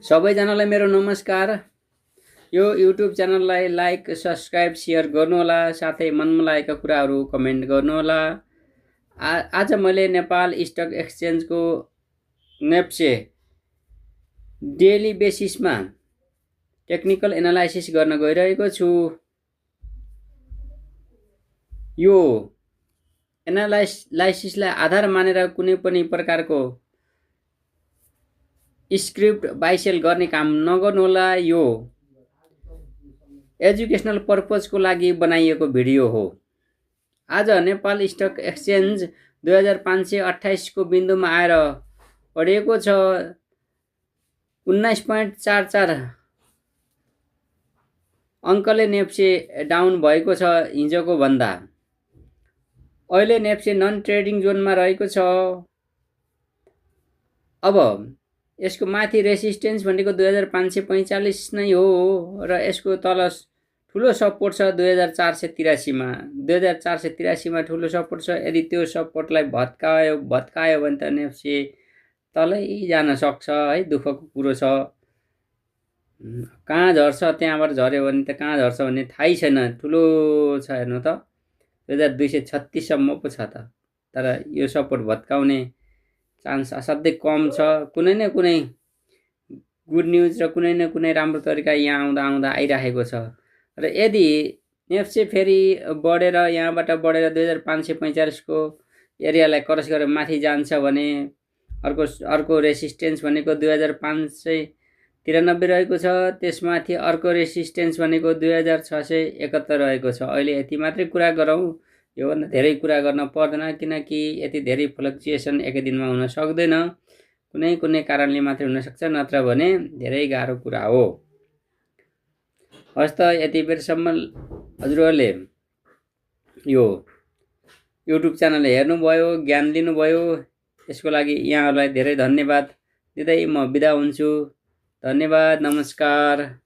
सबैजनालाई मेरो नमस्कार। यो युट्युब च्यानललाई लाइक, सब्स्क्राइब, सेयर गर्नुहोला, साथै मनमा लागेका कुराहरू कमेन्ट गर्नुहोला। आज मैले नेपाल स्टक एक्सचेन्जको नेप्से डेली बेसिसमा टेक्निकल एनालाइसिस गर्न गइरहेको छु। यो एनालाइसिसलाई आधार मानेर कुनै पनि प्रकारको स्क्रिप्ट बाइसेल गर्ने काम नगर्नुहोला। यो एजुकेसनल पर्पजको लागि बनाइएको भिडियो हो। आज नेपाल स्टक एक्सचेन्ज 2528 को बिन्दुमा आएर पढेको छ। 19.44 अङ्कले नेप्से डाउन भएको छ हिजोको भन्दा। अहिले नेप्से नन ट्रेडिङ जोनमा रहेको छ। अब यसको माथि रेसिस्टेन्स भनेको 2545 नै हो र यसको तल ठुलो सपोर्ट छ 2483 मा। 2483 मा ठुलो सपोर्ट छ। यदि त्यो सपोर्टलाई भत्कायो भने त नेप्से तलै जान सक्छ है। दुःखको कुरो छ। कहाँ झर्छ, त्यहाँबाट झर्यो भने त कहाँ झर्छ भन्ने थाहै छैन। ठुलो छ हेर्नु त, 2236 सम्म पो छ त। तर यो सपोर्ट भत्काउने चान्स असाध्यै कम छ। कुनै न कुनै गुड न्युज र कुनै न कुनै राम्रो तरिका यहाँ आउँदा आइरहेको छ। र यदि नेप्से फेरि बढेर यहाँबाट बढेर 2545 को एरियालाई क्रस गरेर माथि जान्छ भने अर्को रेसिस्टेन्स भनेको 2593 रहेको छ। त्यसमाथि अर्को रेसिस्टेन्स भनेको 2671 रहेको छ। अहिले यति मात्रै कुरा गरौँ, योभन्दा धेरै कुरा गर्न पर्दैन, किनकि यति धेरै फ्लक्चुएसन एकै दिनमा हुन सक्दैन। कुनै कारणले मात्रै हुन सक्छ, नत्र भने धेरै गाह्रो कुरा हो। हस् त, यति बेरसम्म हजुरहरूले यो युट्युब च्यानल हेर्नुभयो, ज्ञान लिनुभयो, यसको लागि यहाँहरूलाई धेरै धन्यवाद दिँदै म बिदा हुन्छु। धन्यवाद, नमस्कार।